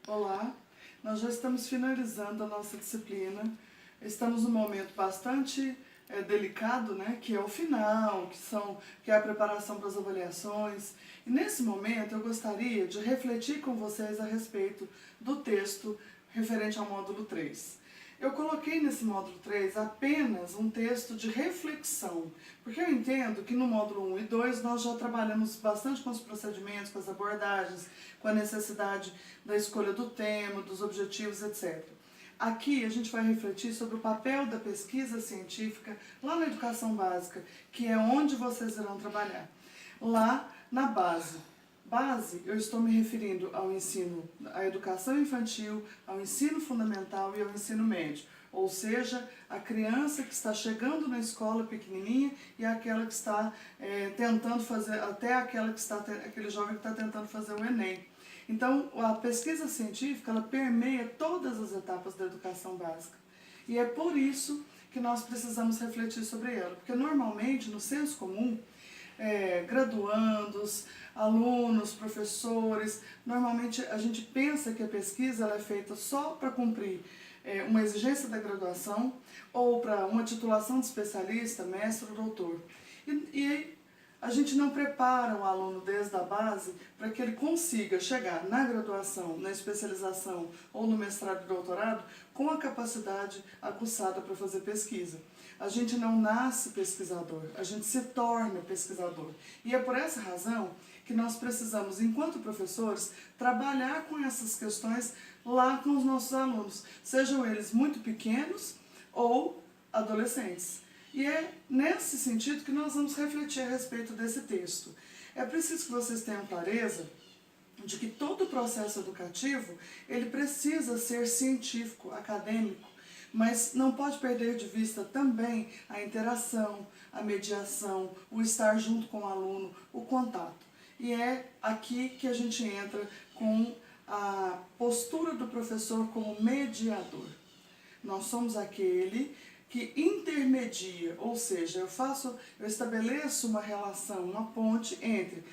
Olá, nós já estamos finalizando a nossa disciplina. Estamos num momento bastante delicado, né, que é o final, que é a preparação para as avaliações. E nesse momento eu gostaria de refletir com vocês a respeito do texto referente ao módulo 3. Eu coloquei nesse módulo 3 apenas um texto de reflexão, porque eu entendo que no módulo 1 e 2 nós já trabalhamos bastante com os procedimentos, com as abordagens, com a necessidade da escolha do tema, dos objetivos, etc. Aqui a gente vai refletir sobre o papel da pesquisa científica lá na educação básica, que é onde vocês irão trabalhar. Lá na base. Base, eu estou me referindo ao ensino, à educação infantil, ao ensino fundamental e ao ensino médio. Ou seja, a criança que está chegando na escola pequenininha e aquela que está tentando fazer, até aquele jovem que está tentando fazer o Enem. Então, a pesquisa científica, ela permeia todas as etapas da educação básica. E é por isso que nós precisamos refletir sobre ela. Porque normalmente, no senso comum, graduandos, alunos, professores, normalmente a gente pensa que a pesquisa ela é feita só para cumprir uma exigência da graduação ou para uma titulação de especialista, mestre ou doutor. E a gente não prepara o aluno desde a base para que ele consiga chegar na graduação, na especialização ou no mestrado e doutorado com a capacidade aguçada para fazer pesquisa. A gente não nasce pesquisador, a gente se torna pesquisador. E é por essa razão que nós precisamos, enquanto professores, trabalhar com essas questões lá com os nossos alunos, sejam eles muito pequenos ou adolescentes. E é nesse sentido que nós vamos refletir a respeito desse texto. É preciso que vocês tenham clareza de que todo o processo educativo, ele precisa ser científico, acadêmico, mas não pode perder de vista também a interação, a mediação, o estar junto com o aluno, o contato. E é aqui que a gente entra com a postura do professor como mediador. Nós somos aquele que intermedia, ou seja, eu estabeleço uma relação, uma ponte entre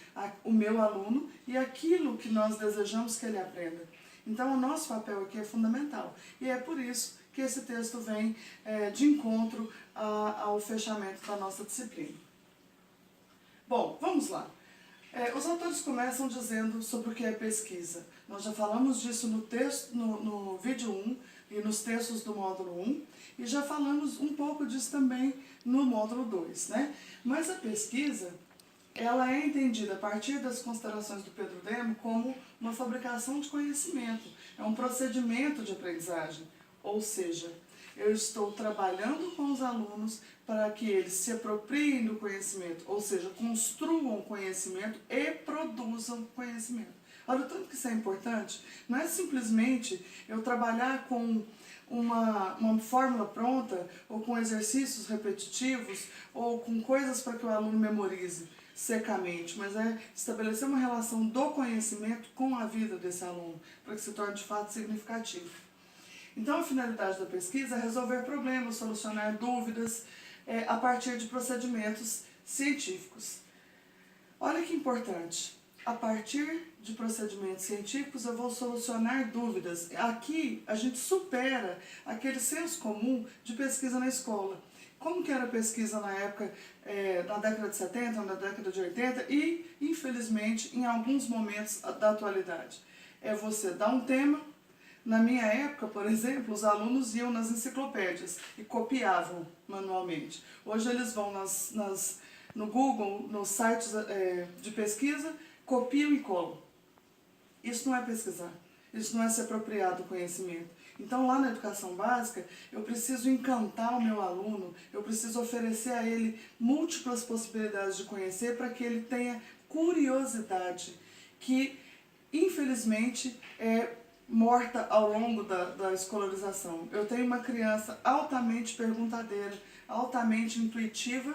o meu aluno e aquilo que nós desejamos que ele aprenda. Então, o nosso papel aqui é fundamental. E é por isso que esse texto vem de encontro ao fechamento da nossa disciplina. Bom, vamos lá. Os autores começam dizendo sobre o que é pesquisa. Nós já falamos disso no vídeo 1 e nos textos do módulo 1, e já falamos um pouco disso também no módulo 2, né? Mas a pesquisa, ela é entendida a partir das considerações do Pedro Demo como uma fabricação de conhecimento, é um procedimento de aprendizagem, ou seja, eu estou trabalhando com os alunos para que eles se apropriem do conhecimento, ou seja, construam conhecimento e produzam conhecimento. Olha o tanto que isso é importante. Não é simplesmente eu trabalhar com uma fórmula pronta, ou com exercícios repetitivos, ou com coisas para que o aluno memorize secamente, mas é estabelecer uma relação do conhecimento com a vida desse aluno, para que se torne de fato significativo. Então, a finalidade da pesquisa é resolver problemas, solucionar dúvidas a partir de procedimentos científicos. Olha que importante, a partir de procedimentos científicos eu vou solucionar dúvidas. Aqui a gente supera aquele senso comum de pesquisa na escola. Como que era a pesquisa na época, na década de 70, na década de 80 e, infelizmente, em alguns momentos da atualidade? É você dar um tema. Na minha época, por exemplo, os alunos iam nas enciclopédias e copiavam manualmente. Hoje eles vão no Google, nos sites de pesquisa, copiam e colam. Isso não é pesquisar, isso não é se apropriar do conhecimento. Então, lá na educação básica, eu preciso encantar o meu aluno, eu preciso oferecer a ele múltiplas possibilidades de conhecer para que ele tenha curiosidade, que, infelizmente, é morta ao longo da escolarização. Eu tenho uma criança altamente perguntadeira, altamente intuitiva,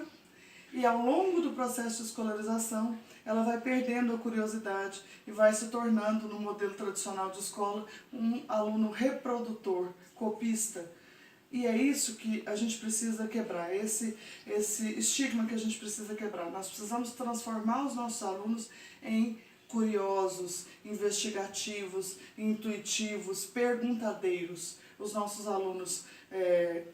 e ao longo do processo de escolarização, ela vai perdendo a curiosidade e vai se tornando, no modelo tradicional de escola, um aluno reprodutor, copista. E é isso que a gente precisa quebrar, esse estigma que a gente precisa quebrar. Nós precisamos transformar os nossos alunos em curiosos, investigativos, intuitivos, perguntadeiros. Os nossos alunos,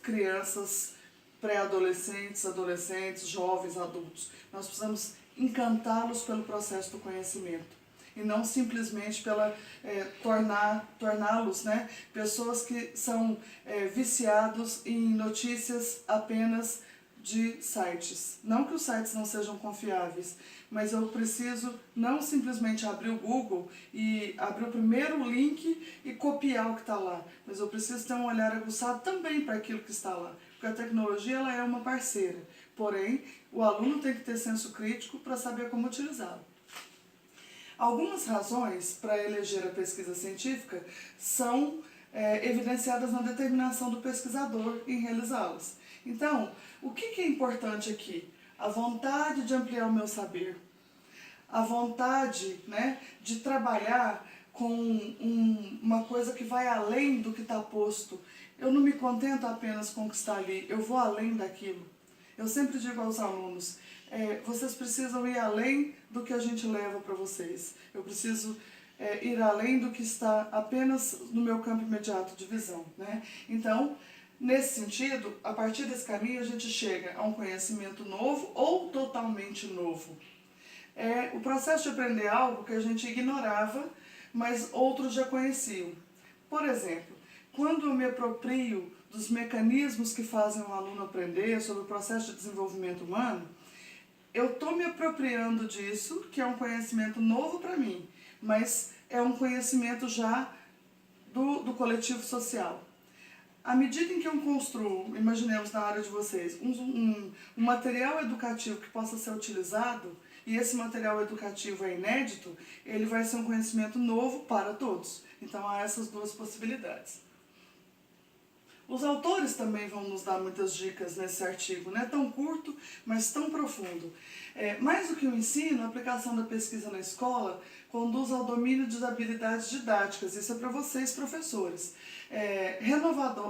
crianças, pré-adolescentes, adolescentes, jovens, adultos. Nós precisamos encantá-los pelo processo do conhecimento e não simplesmente pela torná-los, né, pessoas que são viciados em notícias apenas de sites. Não que os sites não sejam confiáveis, mas eu preciso não simplesmente abrir o Google e abrir o primeiro link e copiar o que está lá, mas eu preciso ter um olhar aguçado também para aquilo que está lá, porque a tecnologia ela é uma parceira, porém o aluno tem que ter senso crítico para saber como utilizá-la. Algumas razões para eleger a pesquisa científica são evidenciadas na determinação do pesquisador em realizá-las. Então, o que é importante aqui? A vontade de ampliar o meu saber, a vontade, né, de trabalhar com uma coisa que vai além do que está posto. Eu não me contento apenas com o que está ali, eu vou além daquilo. Eu sempre digo aos alunos, vocês precisam ir além do que a gente leva para vocês. Eu preciso ir além do que está apenas no meu campo imediato de visão, né? Então, nesse sentido, a partir desse caminho, a gente chega a um conhecimento novo ou totalmente novo. O processo de aprender algo que a gente ignorava, mas outros já conheciam. Por exemplo, quando eu me aproprio dos mecanismos que fazem um aluno aprender sobre o processo de desenvolvimento humano, eu estou me apropriando disso, que é um conhecimento novo para mim, mas é um conhecimento já do coletivo social. À medida em que eu construo, imaginemos na área de vocês, um material educativo que possa ser utilizado, e esse material educativo é inédito, ele vai ser um conhecimento novo para todos. Então há essas duas possibilidades. Os autores também vão nos dar muitas dicas nesse artigo, não é tão curto, mas tão profundo. Mais do que o ensino, a aplicação da pesquisa na escola conduz ao domínio de habilidades didáticas, isso é para vocês, professores,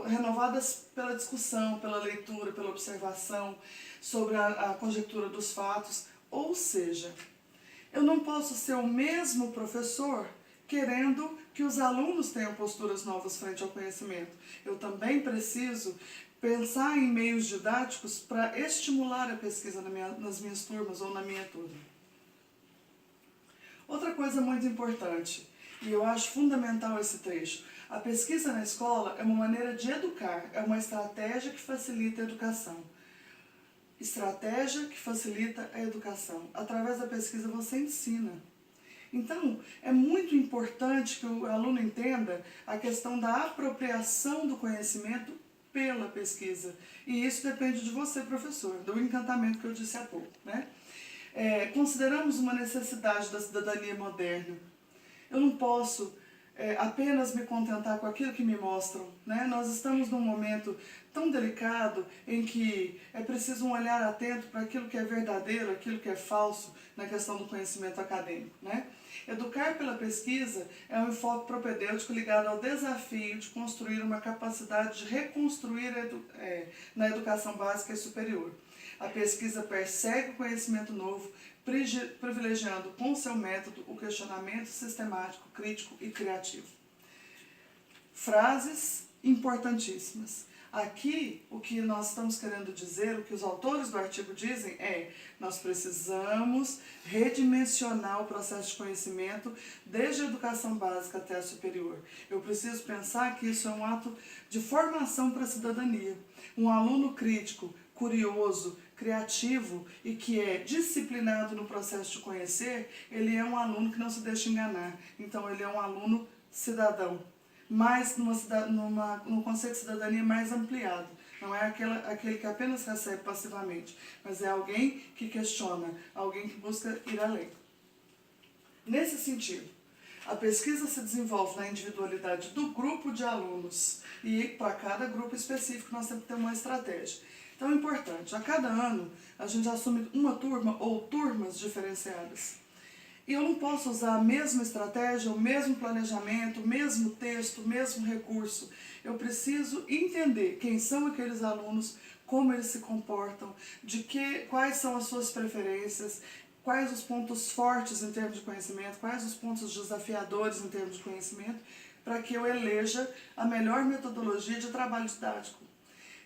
renovadas pela discussão, pela leitura, pela observação sobre a conjectura dos fatos, ou seja, eu não posso ser o mesmo professor querendo que os alunos tenham posturas novas frente ao conhecimento. Eu também preciso pensar em meios didáticos para estimular a pesquisa nas minhas turmas ou na minha turma. Outra coisa muito importante, e eu acho fundamental esse trecho, a pesquisa na escola é uma maneira de educar, é uma estratégia que facilita a educação. Estratégia que facilita a educação. Através da pesquisa você ensina. Então, é muito importante que o aluno entenda a questão da apropriação do conhecimento pela pesquisa. E isso depende de você, professor, do encantamento que eu disse há pouco, né? Consideramos uma necessidade da cidadania moderna. Eu não posso apenas me contentar com aquilo que me mostram, né? Nós estamos num momento tão delicado em que é preciso um olhar atento para aquilo que é verdadeiro, aquilo que é falso na questão do conhecimento acadêmico, né? Educar pela pesquisa é um enfoque propedêutico ligado ao desafio de construir uma capacidade de reconstruir na educação básica e superior. A pesquisa persegue o conhecimento novo, privilegiando com seu método o questionamento sistemático, crítico e criativo. Frases importantíssimas. Aqui, o que nós estamos querendo dizer, o que os autores do artigo dizem nós precisamos redimensionar o processo de conhecimento desde a educação básica até a superior. Eu preciso pensar que isso é um ato de formação para a cidadania. Um aluno crítico, curioso, criativo e que é disciplinado no processo de conhecer, ele é um aluno que não se deixa enganar. Então, ele é um aluno cidadão, mas num conceito de cidadania mais ampliado. Não é aquele que apenas recebe passivamente, mas é alguém que questiona, alguém que busca ir além. Nesse sentido, a pesquisa se desenvolve na individualidade do grupo de alunos e para cada grupo específico nós temos que ter uma estratégia. Então é importante, a cada ano a gente assume uma turma ou turmas diferenciadas. E eu não posso usar a mesma estratégia, o mesmo planejamento, o mesmo texto, o mesmo recurso. Eu preciso entender quem são aqueles alunos, como eles se comportam, quais são as suas preferências, quais os pontos fortes em termos de conhecimento, quais os pontos desafiadores em termos de conhecimento, para que eu eleja a melhor metodologia de trabalho didático.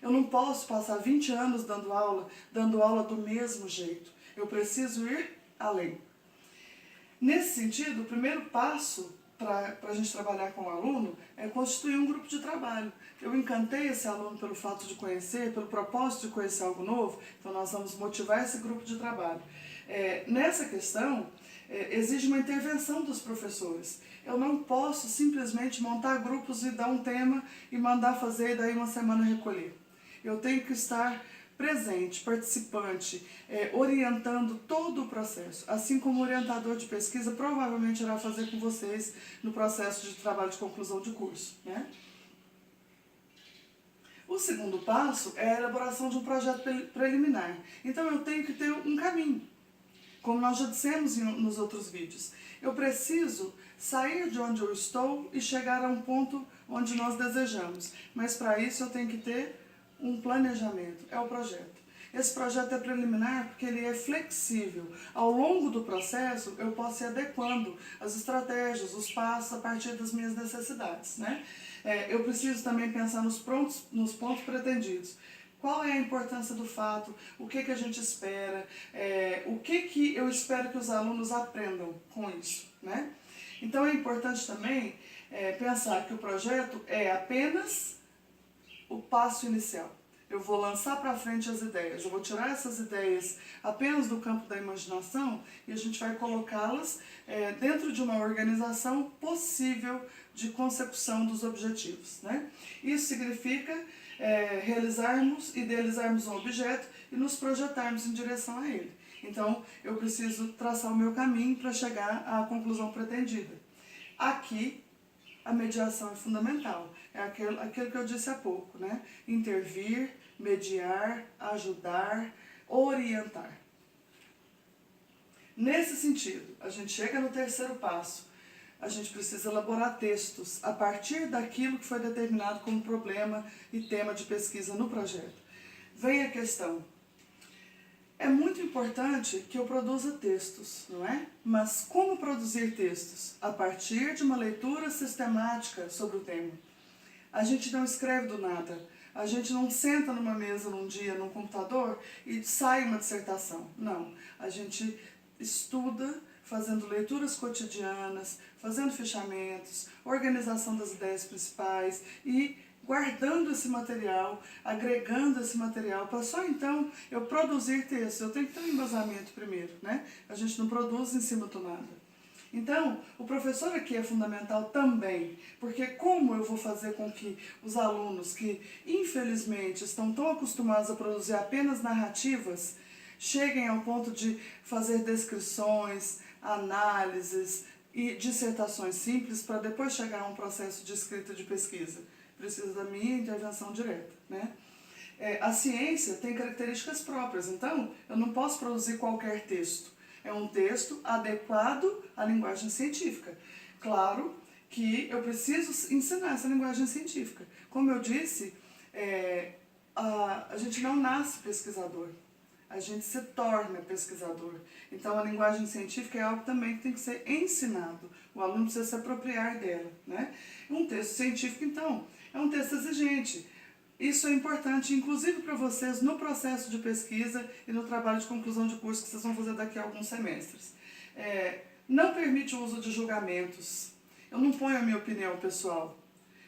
Eu não posso passar 20 anos dando aula do mesmo jeito. Eu preciso ir além. Nesse sentido, o primeiro passo para a gente trabalhar com o aluno é constituir um grupo de trabalho. Eu encantei esse aluno pelo fato de conhecer, pelo propósito de conhecer algo novo, então nós vamos motivar esse grupo de trabalho. Nessa questão, exige uma intervenção dos professores. Eu não posso simplesmente montar grupos e dar um tema e mandar fazer e daí uma semana recolher. Eu tenho que estar presente, participante, orientando todo o processo, assim como o orientador de pesquisa provavelmente irá fazer com vocês no processo de trabalho de conclusão de curso, né? O segundo passo é a elaboração de um projeto preliminar. Então eu tenho que ter um caminho, como nós já dissemos nos outros vídeos. Eu preciso sair de onde eu estou e chegar a um ponto onde nós desejamos, mas para isso eu tenho que ter um planejamento, é o projeto. Esse projeto é preliminar porque ele é flexível. Ao longo do processo, eu posso ir adequando as estratégias, os passos a partir das minhas necessidades, né? Eu preciso também pensar nos pontos pretendidos. Qual é a importância do fato? O que a gente espera? O que eu espero que os alunos aprendam com isso, né? Então é importante também pensar que o projeto é apenas o passo inicial. Eu vou lançar para frente as ideias, eu vou tirar essas ideias apenas do campo da imaginação e a gente vai colocá-las dentro de uma organização possível de consecução dos objetivos, né? Isso significa idealizarmos um objeto e nos projetarmos em direção a ele. Então, eu preciso traçar o meu caminho para chegar à conclusão pretendida. Aqui, a mediação é fundamental. É aquilo que eu disse há pouco, né? Intervir, mediar, ajudar, orientar. Nesse sentido, a gente chega no terceiro passo. A gente precisa elaborar textos a partir daquilo que foi determinado como problema e tema de pesquisa no projeto. Vem a questão. É muito importante que eu produza textos, não é? Mas como produzir textos? A partir de uma leitura sistemática sobre o tema. A gente não escreve do nada. A gente não senta numa mesa num dia, num computador e sai uma dissertação. Não. A gente estuda fazendo leituras cotidianas, fazendo fechamentos, organização das ideias principais e guardando esse material, agregando esse material, para só então eu produzir texto. Eu tenho que ter um embasamento primeiro, né? A gente não produz em cima do nada. Então, o professor aqui é fundamental também, porque como eu vou fazer com que os alunos que, infelizmente, estão tão acostumados a produzir apenas narrativas, cheguem ao ponto de fazer descrições, análises e dissertações simples para depois chegar a um processo de escrita de pesquisa? Precisa da minha intervenção direta, né? A ciência tem características próprias, então eu não posso produzir qualquer texto. É um texto adequado à linguagem científica. Claro que eu preciso ensinar essa linguagem científica. Como eu disse, a gente não nasce pesquisador, a gente se torna pesquisador. Então a linguagem científica é algo também que tem que ser ensinado. O aluno precisa se apropriar dela, né? Um texto científico, então, é um texto exigente. Isso é importante, inclusive para vocês, no processo de pesquisa e no trabalho de conclusão de curso que vocês vão fazer daqui a alguns semestres. Não permite o uso de julgamentos. Eu não ponho a minha opinião pessoal,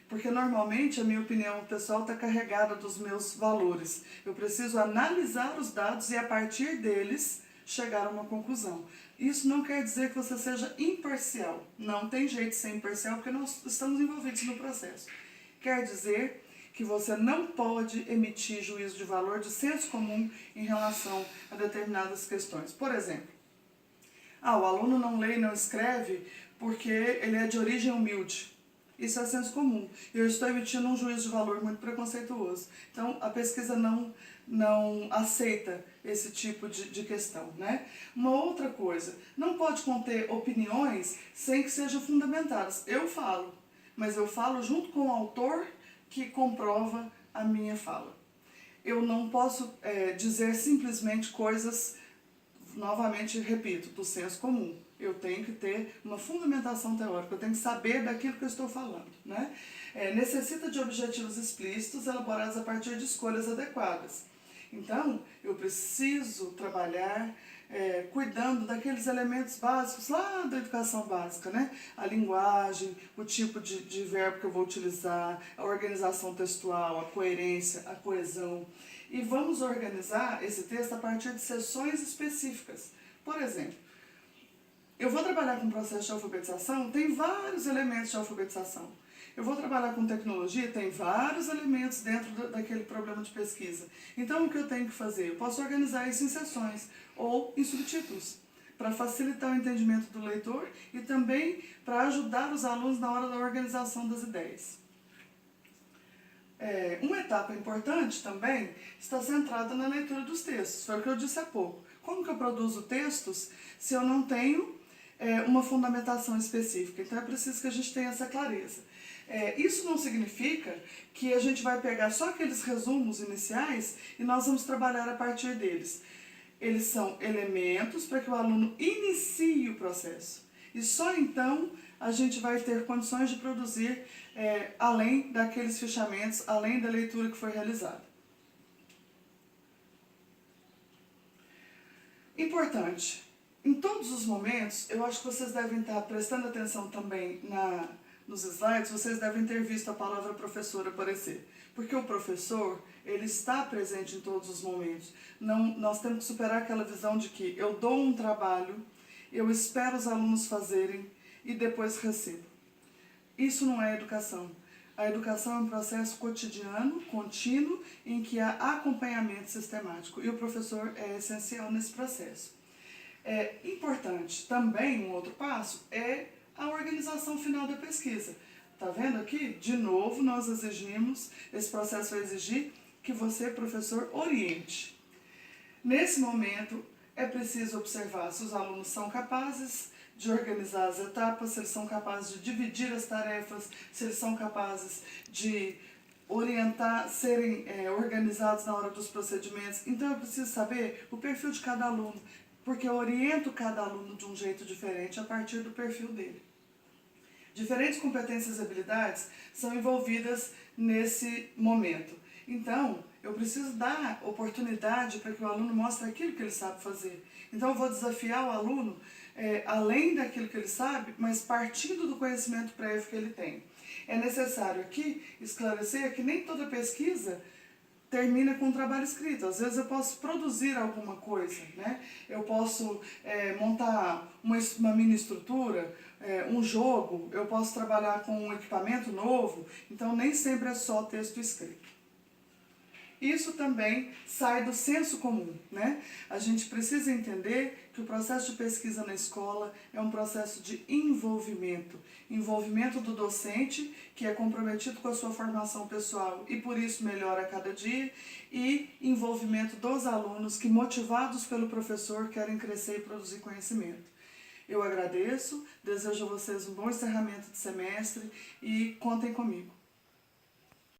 porque normalmente a minha opinião pessoal está carregada dos meus valores. Eu preciso analisar os dados e, a partir deles, chegar a uma conclusão. Isso não quer dizer que você seja imparcial. Não tem jeito de ser imparcial, porque nós estamos envolvidos no processo. Quer dizer que você não pode emitir juízo de valor de senso comum em relação a determinadas questões. Por exemplo, o aluno não lê e não escreve porque ele é de origem humilde. Isso é senso comum. Eu estou emitindo um juízo de valor muito preconceituoso. Então, a pesquisa não aceita esse tipo de questão, né? Uma outra coisa, não pode conter opiniões sem que sejam fundamentadas. Eu falo, mas eu falo junto com o autor que comprova a minha fala. Eu não posso dizer simplesmente coisas novamente repito, do senso comum. Eu tenho que ter uma fundamentação teórica, eu tenho que saber daquilo que eu estou falando, né? Necessita de objetivos explícitos elaborados a partir de escolhas adequadas. Então, eu preciso trabalhar cuidando daqueles elementos básicos lá da educação básica, né? A linguagem, o tipo de verbo que eu vou utilizar, a organização textual, a coerência, a coesão. E vamos organizar esse texto a partir de seções específicas. Por exemplo, eu vou trabalhar com processo de alfabetização, tem vários elementos de alfabetização. Eu vou trabalhar com tecnologia, tem vários elementos dentro daquele problema de pesquisa. Então, o que eu tenho que fazer? Eu posso organizar isso em seções ou em subtítulos, para facilitar o entendimento do leitor e também para ajudar os alunos na hora da organização das ideias. Uma etapa importante também está centrada na leitura dos textos, foi o que eu disse há pouco. Como que eu produzo textos se eu não tenho uma fundamentação específica? Então, é preciso que a gente tenha essa clareza. Isso não significa que a gente vai pegar só aqueles resumos iniciais e nós vamos trabalhar a partir deles. Eles são elementos para que o aluno inicie o processo. E só então a gente vai ter condições de produzir além daqueles fichamentos, além da leitura que foi realizada. Importante, em todos os momentos, eu acho que vocês devem estar prestando atenção também nos slides, vocês devem ter visto a palavra professor aparecer. Porque o professor, ele está presente em todos os momentos. Nós temos que superar aquela visão de que eu dou um trabalho, eu espero os alunos fazerem e depois recebo. Isso não é educação. A educação é um processo cotidiano, contínuo, em que há acompanhamento sistemático. E o professor é essencial nesse processo. Importante também, um outro passo, é a organização final da pesquisa. Está vendo aqui? De novo, nós exigimos, esse processo vai exigir que você, professor, oriente. Nesse momento, é preciso observar se os alunos são capazes de organizar as etapas, se eles são capazes de dividir as tarefas, se eles são capazes de orientar, serem organizados na hora dos procedimentos. Então, eu preciso saber o perfil de cada aluno, porque eu oriento cada aluno de um jeito diferente a partir do perfil dele. Diferentes competências e habilidades são envolvidas nesse momento. Então, eu preciso dar oportunidade para que o aluno mostre aquilo que ele sabe fazer. Então, eu vou desafiar o aluno além daquilo que ele sabe, mas partindo do conhecimento prévio que ele tem. É necessário aqui esclarecer que nem toda pesquisa termina com um trabalho escrito. Às vezes eu posso produzir alguma coisa, né? Eu posso montar uma mini estrutura, um jogo, eu posso trabalhar com um equipamento novo, então nem sempre é só texto escrito. Isso também sai do senso comum, né? A gente precisa entender que o processo de pesquisa na escola é um processo de envolvimento. Envolvimento do docente, que é comprometido com a sua formação pessoal e por isso melhora a cada dia, e envolvimento dos alunos que, motivados pelo professor, querem crescer e produzir conhecimento. Eu agradeço, desejo a vocês um bom encerramento de semestre e contem comigo.